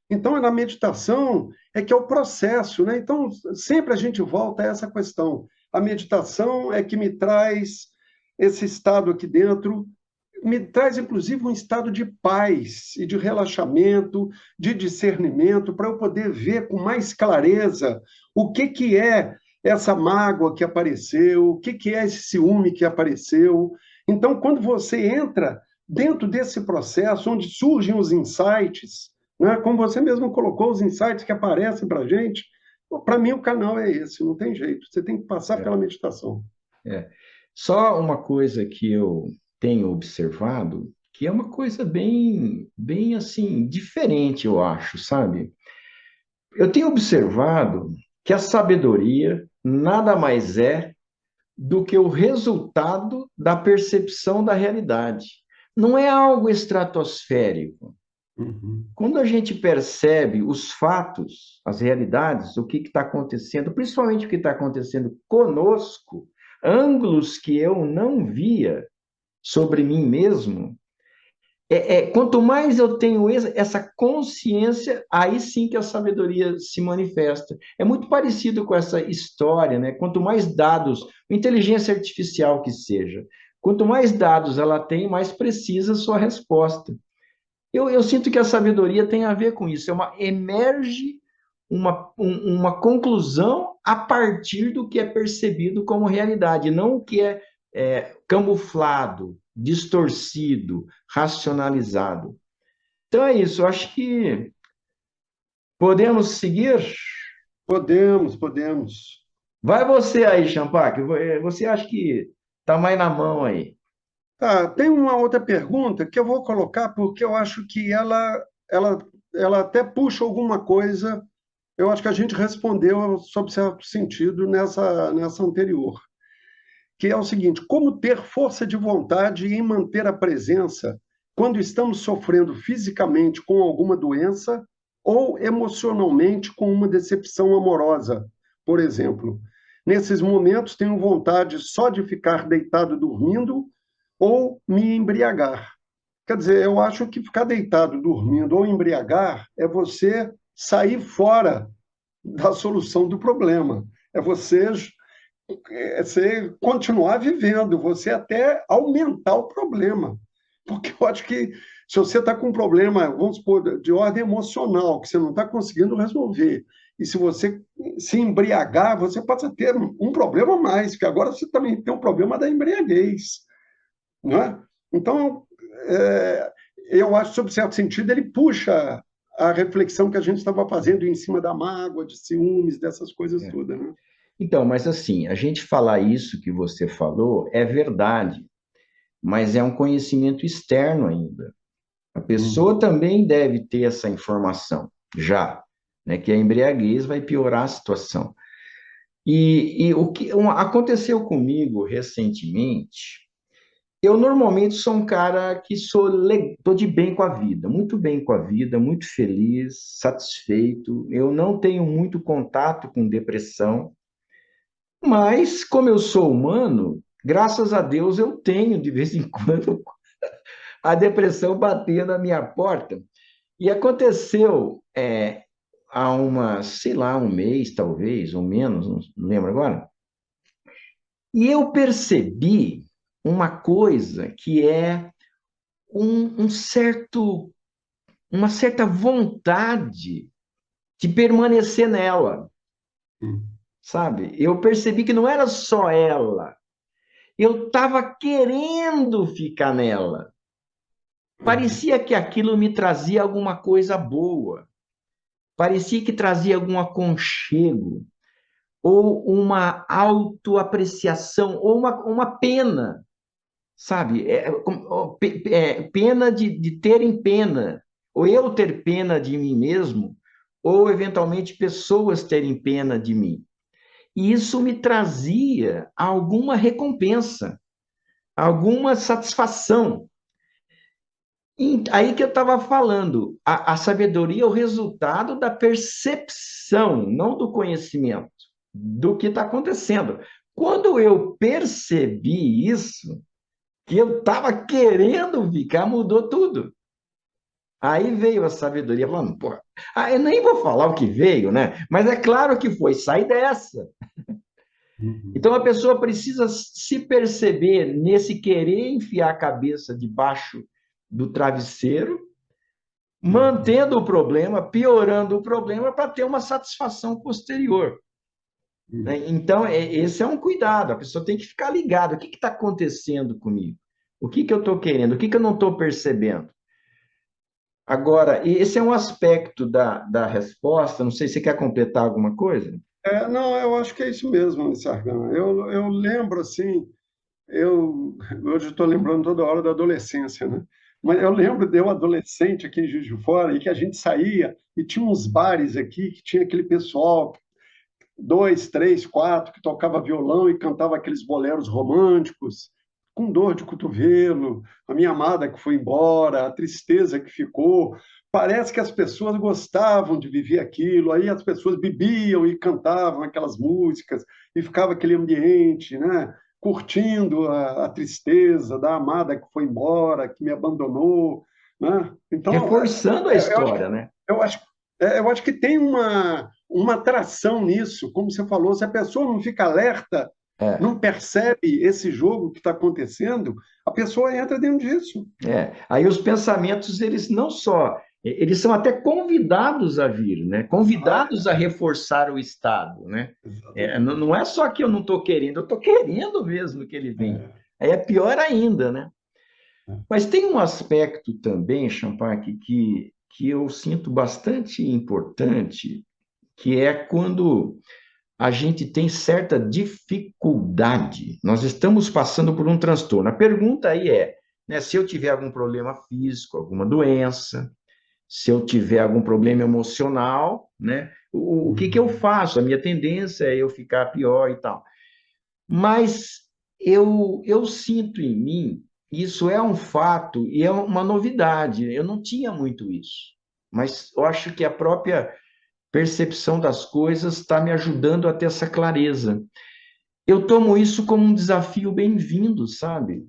Então, na meditação é que é o processo, né? Então, sempre a gente volta a essa questão. A meditação é que me traz esse estado aqui dentro me traz, inclusive, um estado de paz e de relaxamento, de discernimento, para eu poder ver com mais clareza o que é essa mágoa que apareceu, o que é esse ciúme que apareceu. Então, quando você entra dentro desse processo, onde surgem os insights, né, como você mesmo colocou, os insights que aparecem para a gente, para mim o canal é esse, não tem jeito, você tem que passar É, pela meditação. é. Só uma coisa que eu tenho observado, que é uma coisa bem assim, diferente, eu acho, sabe? Eu tenho observado que a sabedoria nada mais é do que o resultado da percepção da realidade. Não é algo estratosférico. Uhum. Quando a gente percebe os fatos, as realidades, o que está acontecendo, principalmente o que está acontecendo conosco, ângulos que eu não via sobre mim mesmo, quanto mais eu tenho essa consciência, aí sim que a sabedoria se manifesta. É muito parecido com essa história, né? Quanto mais dados, inteligência artificial que seja, quanto mais dados ela tem, mais precisa a sua resposta. Eu sinto que a sabedoria tem a ver com isso, emerge uma conclusão a partir do que é percebido como realidade, não o que é camuflado, distorcido, racionalizado. Então é isso, eu acho que podemos seguir. Podemos, podemos. Vai você aí, Champac, você acha que está mais na mão aí. Tá, tem uma outra pergunta que eu vou colocar porque eu acho que ela até puxa alguma coisa. Eu acho que a gente respondeu sob certo sentido nessa anterior, que é o seguinte: como ter força de vontade em manter a presença quando estamos sofrendo fisicamente com alguma doença ou emocionalmente com uma decepção amorosa, por exemplo. Nesses momentos, tenho vontade só de ficar deitado dormindo ou me embriagar. Quer dizer, eu acho que ficar deitado dormindo ou embriagar é você sair fora da solução do problema. É você continuar vivendo, você até aumentar o problema. Porque eu acho que se você está com um problema, vamos supor, de ordem emocional, que você não está conseguindo resolver, e se você se embriagar, você passa a ter um problema a mais, que agora você também tem um problema da embriaguez. Não é? Então, eu acho, sob certo sentido, ele puxa a reflexão que a gente estava fazendo em cima da mágoa, de ciúmes, dessas coisas É. todas. Né? Então, mas assim, a gente falar isso que você falou é verdade, mas é um conhecimento externo ainda. A pessoa Uhum. também deve ter essa informação, já, né, que a embriaguez vai piorar a situação. E o que aconteceu comigo recentemente, eu normalmente sou um cara que tô de bem com a vida, muito bem com a vida, muito feliz, satisfeito. Eu não tenho muito contato com depressão, mas como eu sou humano, graças a Deus eu tenho de vez em quando a depressão bater na minha porta. E aconteceu há sei lá, um mês talvez, ou menos, não lembro agora. E eu percebi uma coisa que é uma certa vontade de permanecer nela, Uhum. sabe? Eu percebi que não era só ela, eu estava querendo ficar nela. Uhum. Parecia que aquilo me trazia alguma coisa boa, parecia que trazia algum aconchego, ou uma autoapreciação, ou uma pena, sabe? Pena de terem pena, ou eu ter pena de mim mesmo, ou eventualmente pessoas terem pena de mim. E isso me trazia alguma recompensa, alguma satisfação. E aí que eu estava falando, a sabedoria é o resultado da percepção, não do conhecimento, do que está acontecendo. Quando eu percebi isso, que eu estava querendo ficar, mudou tudo. Aí veio a sabedoria falando, porra, eu nem vou falar o que veio, né? Mas é claro que foi, sai dessa. Uhum. Então, a pessoa precisa se perceber nesse querer enfiar a cabeça debaixo do travesseiro, Uhum. mantendo o problema, piorando o problema para ter uma satisfação posterior. Né? Uhum. Então, esse é um cuidado, a pessoa tem que ficar ligada. O que está acontecendo comigo? O que eu estou querendo? O que eu não estou percebendo? Agora, esse é um aspecto da resposta, não sei se você quer completar alguma coisa? Não, eu acho que é isso mesmo, Sargão. Eu lembro, assim, hoje estou lembrando toda hora da adolescência, né? Mas eu lembro de eu adolescente aqui em Juiz de Fora, e que a gente saía e tinha uns bares aqui que tinha aquele pessoal, dois, três, quatro, que tocava violão e cantava aqueles boleros românticos, com dor de cotovelo, a minha amada que foi embora, a tristeza que ficou. Parece que as pessoas gostavam de viver aquilo, aí as pessoas bebiam e cantavam aquelas músicas, e ficava aquele ambiente, né? Curtindo a tristeza da amada que foi embora, que me abandonou, né? Então, Reforçando a eu acho, história, né? eu acho, eu acho que tem uma atração nisso, como você falou, se a pessoa não fica alerta, É, não percebe esse jogo que está acontecendo, a pessoa entra dentro disso. Aí os pensamentos, eles não só, eles são até convidados a vir, né? Convidados a reforçar o estado, né? Não Exatamente. é só que eu não estou querendo, eu estou querendo mesmo que ele venha. É, Aí é pior ainda, né? é. Mas tem um aspecto também, Champagne, que eu sinto bastante importante, que é quando a gente tem certa dificuldade. Nós estamos passando por um transtorno. A pergunta aí é, né, se eu tiver algum problema físico, alguma doença, se eu tiver algum problema emocional, né, o que eu Uhum. faço? A minha tendência é eu ficar pior e tal. Mas eu sinto em mim, isso é um fato e é uma novidade. Eu não tinha muito isso. Mas eu acho que a própria percepção das coisas está me ajudando a ter essa clareza. Eu tomo isso como um desafio bem-vindo, sabe?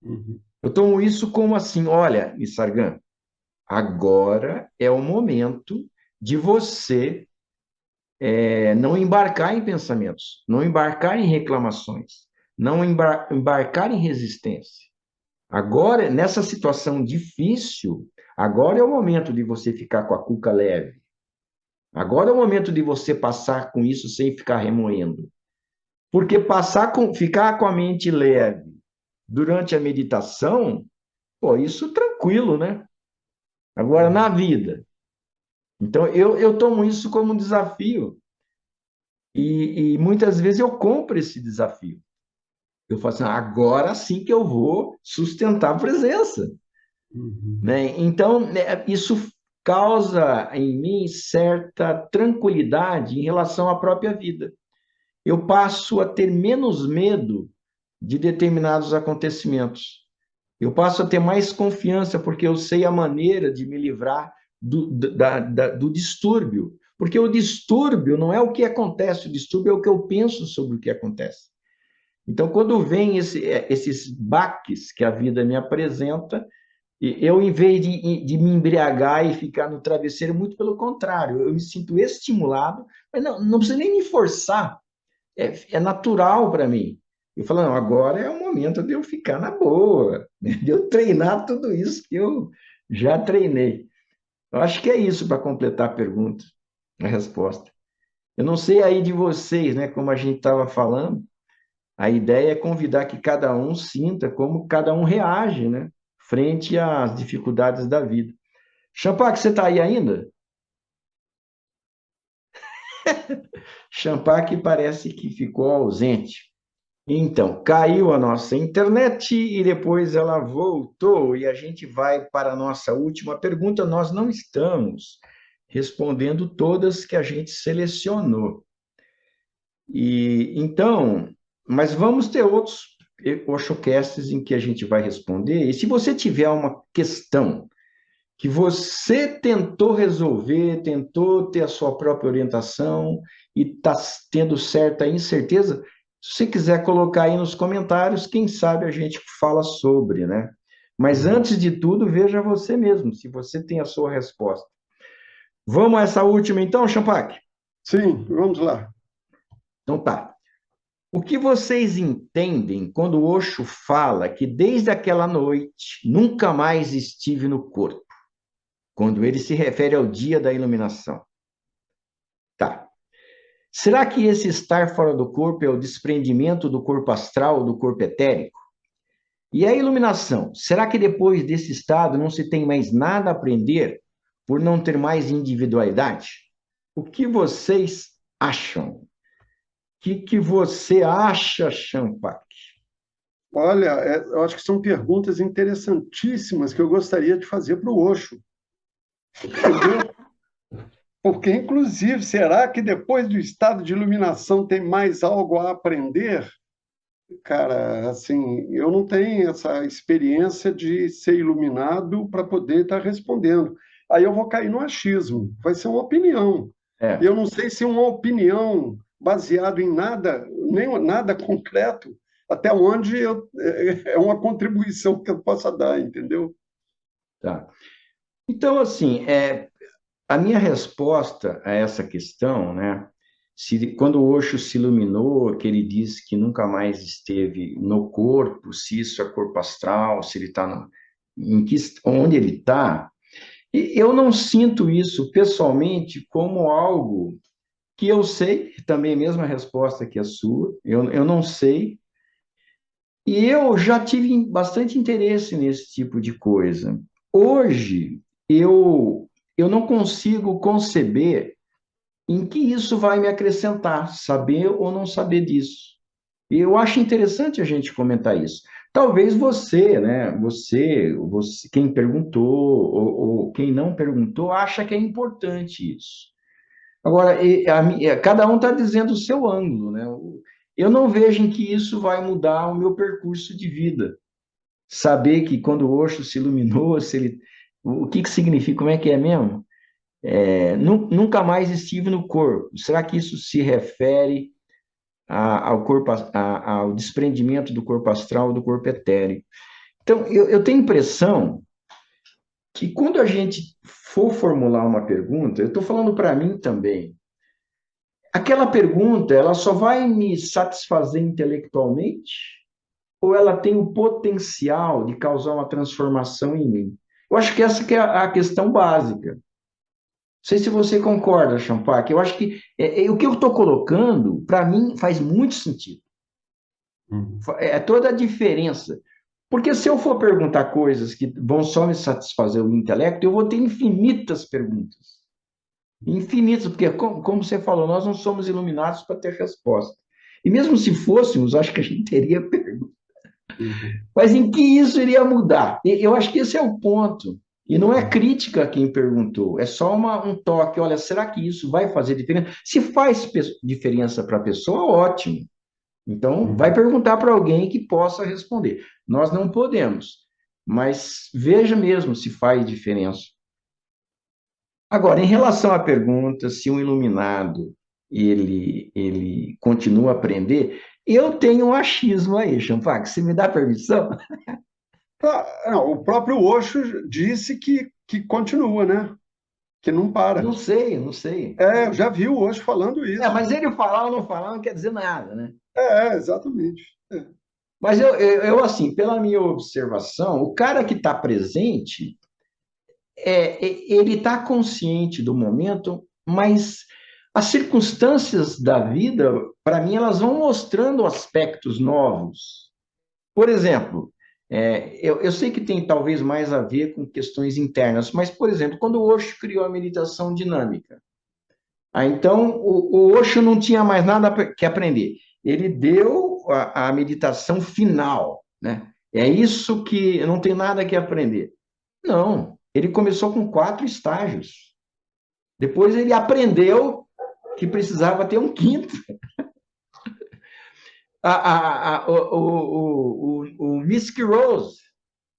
Uhum. Eu tomo isso como assim, olha, Nisargan, agora é o momento de você não embarcar em pensamentos, não embarcar em reclamações, não embarcar em resistência. Agora, nessa situação difícil, agora é o momento de você ficar com a cuca leve. Agora é o momento de você passar com isso sem ficar remoendo. Porque ficar com a mente leve durante a meditação, pô, isso tranquilo, né? Agora, na vida. Então, eu tomo isso como um desafio. E muitas vezes eu compro esse desafio. Eu falo assim, agora sim que eu vou sustentar a presença. Uhum. Né? Então, né, isso causa em mim certa tranquilidade em relação à própria vida. Eu passo a ter menos medo de determinados acontecimentos. Eu passo a ter mais confiança, porque eu sei a maneira de me livrar do distúrbio. Porque o distúrbio não é o que acontece, o distúrbio é o que eu penso sobre o que acontece. Então, quando vem esses baques que a vida me apresenta, eu, em vez de me embriagar e ficar no travesseiro, muito pelo contrário, eu me sinto estimulado, mas não precisa nem me forçar, é natural para mim. Eu falo, não, agora é o momento de eu ficar na boa, né? De eu treinar tudo isso que eu já treinei. Eu acho que é isso para completar a pergunta, a resposta. Eu não sei aí de vocês, né? Como a gente estava falando, a ideia é convidar que cada um sinta como cada um reage, né? Frente às dificuldades da vida. Champac, você está aí ainda? Champac parece que ficou ausente. Então, caiu a nossa internet e depois ela voltou e a gente vai para a nossa última pergunta. Nós não estamos respondendo todas que a gente selecionou. E então, mas vamos ter outros Oshocasts em que a gente vai responder. E se você tiver uma questão que você tentou resolver, tentou ter a sua própria orientação e está tendo certa incerteza, se você quiser colocar aí nos comentários, quem sabe a gente fala sobre, né? Mas Uhum. antes de tudo, veja você mesmo, se você tem a sua resposta. Vamos a essa última então, Champac? Sim, vamos lá. Então tá. O que vocês entendem quando o Osho fala que desde aquela noite nunca mais estive no corpo, quando ele se refere ao dia da iluminação? Tá. Será que esse estar fora do corpo é o desprendimento do corpo astral, do corpo etérico? E a iluminação? Será que depois desse estado não se tem mais nada a aprender por não ter mais individualidade? O que vocês acham? O que você acha, Champak? Olha, eu acho que são perguntas interessantíssimas que eu gostaria de fazer para o Osho. Entendeu? Porque, inclusive, será que depois do estado de iluminação tem mais algo a aprender? Cara, assim, eu não tenho essa experiência de ser iluminado para poder estar respondendo. Aí eu vou cair no achismo, vai ser uma opinião. E É, eu não sei se uma opinião baseada em nada, nem nada concreto, até onde é uma contribuição que eu possa dar, entendeu? tá. Então, assim, a minha resposta a essa questão, né? Quando o Osho se iluminou, que ele disse que nunca mais esteve no corpo, se isso é corpo astral, se ele está onde ele está, eu não sinto isso pessoalmente como algo que eu sei, também a mesma resposta que a sua, eu não sei, e eu já tive bastante interesse nesse tipo de coisa. Hoje, eu não consigo conceber em que isso vai me acrescentar, saber ou não saber disso. E eu acho interessante a gente comentar isso. Talvez você, né, quem perguntou ou quem não perguntou, acha que é importante isso. Agora, cada um está dizendo o seu ângulo, né? Eu não vejo em que isso vai mudar o meu percurso de vida. Saber que quando o Osho se iluminou, o que significa, como é que é mesmo? Nunca mais estive no corpo. Será que isso se refere ao corpo, ao desprendimento do corpo astral do corpo etéreo? Então, eu tenho a impressão que quando a gente for formular uma pergunta, eu estou falando para mim também, aquela pergunta, ela só vai me satisfazer intelectualmente ou ela tem o potencial de causar uma transformação em mim? Eu acho que essa que é a questão básica. Não sei se você concorda, Champac. Eu acho que o que eu estou colocando, para mim, faz muito sentido. Uhum. É toda a diferença. Porque se eu for perguntar coisas que vão só me satisfazer o intelecto, eu vou ter infinitas perguntas. Infinitas, porque, como você falou, nós não somos iluminados para ter resposta. E mesmo se fôssemos, acho que a gente teria pergunta. Uhum. Mas em que isso iria mudar? Eu acho que esse é o ponto. E não é crítica a quem perguntou, é só um toque. Olha, será que isso vai fazer diferença? Se faz diferença para a pessoa, ótimo. Então, vai Uhum. perguntar para alguém que possa responder. Nós não podemos, mas veja mesmo se faz diferença. Agora, em relação à pergunta se um iluminado ele continua a aprender, eu tenho um achismo aí, Champac, você me dá permissão? Não, o próprio Osho disse que continua, né? Que não Não para. sei, não sei. Eu já vi o Osho falando isso. Mas ele falar ou não falar não quer dizer nada, né? Exatamente. Mas assim, pela minha observação, o cara que está presente, ele está consciente do momento, mas as circunstâncias da vida, para mim, elas vão mostrando aspectos novos. Por exemplo, eu sei que tem talvez mais a ver com questões internas, mas, por exemplo, quando o Osho criou a meditação dinâmica, então o Osho não tinha mais nada que aprender. Ele deu a meditação final, né? É isso que não tem nada que aprender. Não, ele começou com 4 estágios. Depois ele aprendeu que precisava ter um quinto. O Mystic Rose,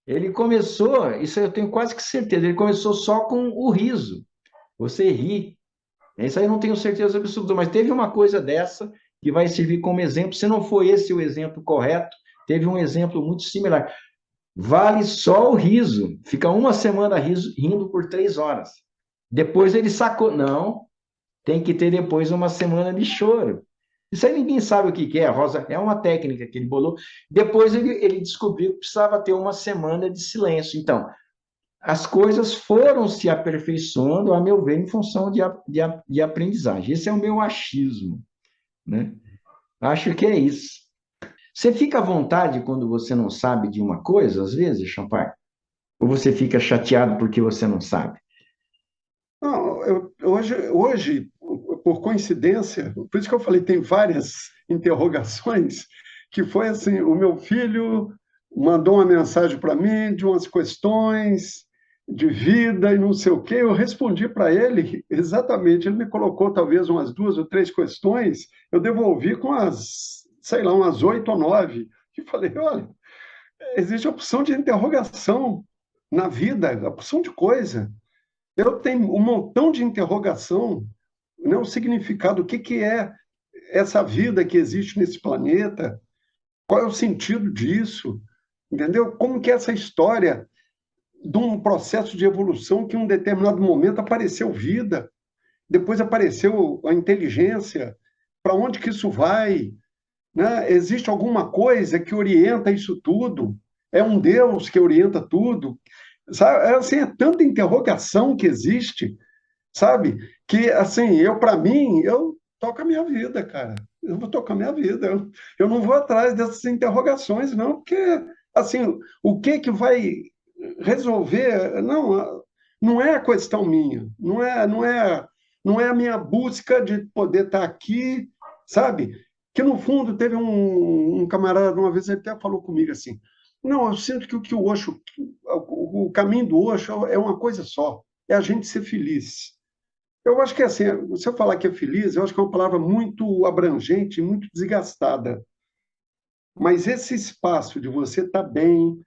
ele começou, isso eu tenho quase que certeza, ele começou só com o riso. Você ri. Isso aí eu não tenho certeza absoluta, mas teve uma coisa dessa que vai servir como exemplo. Se não foi esse o exemplo correto, teve um exemplo muito similar. Vale só o riso. Fica uma semana rindo por 3 horas. Depois ele sacou. Não, tem que ter depois uma semana de choro. Isso aí ninguém sabe o que que é, Rosa. É uma técnica que ele bolou. Depois ele descobriu que precisava ter uma semana de silêncio. Então, as coisas foram se aperfeiçoando, a meu ver, em função de aprendizagem. Esse é o meu achismo, né? Acho que é isso. Você fica à vontade quando você não sabe de uma coisa, às vezes, Champagne? Ou você fica chateado porque você não sabe? Não, hoje, por coincidência, por isso que eu falei, tem várias interrogações, que foi assim, o meu filho mandou uma mensagem para mim de umas questões de vida e não sei o quê, eu respondi para ele exatamente, ele me colocou talvez umas duas ou três questões, eu devolvi com as, sei lá, umas oito ou nove, e falei, olha, existe a opção de interrogação na vida, a opção de coisa. Eu tenho um montão de interrogação, né, o significado, o que que é essa vida que existe nesse planeta, qual é o sentido disso, entendeu? Como que é essa história de um processo de evolução que em um determinado momento apareceu vida, depois apareceu a inteligência, para onde que isso vai, né? Existe alguma coisa que orienta isso tudo? É um Deus que orienta tudo? Sabe? Assim, é tanta interrogação que existe, sabe? Que, assim, para mim, eu toco a minha vida, cara. Eu vou tocar a minha vida. Eu não vou atrás dessas interrogações, não, porque, assim, o que que vai resolver? Não, não é a questão minha, não é a minha busca de poder estar aqui, sabe? Que, no fundo, teve um camarada, uma vez, ele até falou comigo assim, não, eu sinto que o Osho, o caminho do Osho é uma coisa só, é a gente ser feliz. Eu acho que assim, se eu falar que é feliz, eu acho que é uma palavra muito abrangente, muito desgastada. Mas esse espaço de você estar bem,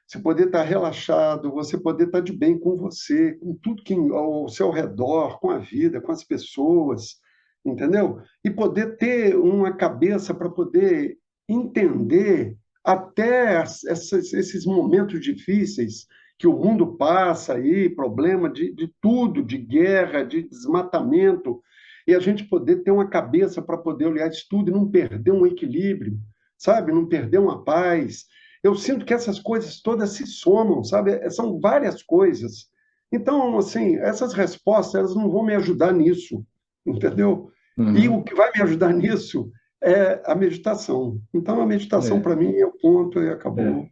você poder estar relaxado, você poder estar de bem com você, com tudo que ao seu redor, com a vida, com as pessoas, entendeu? E poder ter uma cabeça para poder entender até esses momentos difíceis que o mundo passa aí, problema de tudo, de guerra, de desmatamento, e a gente poder ter uma cabeça para poder olhar isso tudo e não perder um equilíbrio, sabe? Não perder uma paz. Eu sinto que essas coisas todas se somam, sabe? São várias coisas. Então, assim, essas respostas, elas não vão me ajudar nisso, entendeu? E o Uhum. que vai me ajudar nisso é a meditação. Então, a meditação, É, para mim, é o ponto e é. acabou.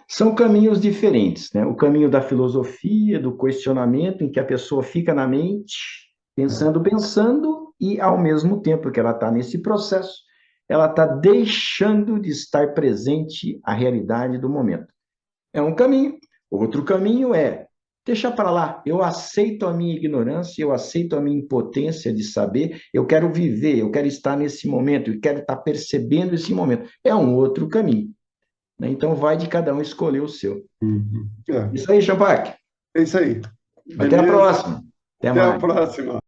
São caminhos diferentes, né? O caminho da filosofia, do questionamento, em que a pessoa fica na mente, pensando, pensando, e ao mesmo tempo que ela está nesse processo, ela está deixando de estar presente à realidade do momento. É um caminho. Outro caminho é deixar para lá. Eu aceito a minha ignorância, eu aceito a minha impotência de saber, eu quero viver, eu quero estar nesse momento, eu quero estar percebendo esse momento. É um outro caminho, né? Então, vai de cada um escolher o seu. Uhum. Isso aí, Champac. É isso aí. Até a Beleza? próxima. Até Até a mais. próxima.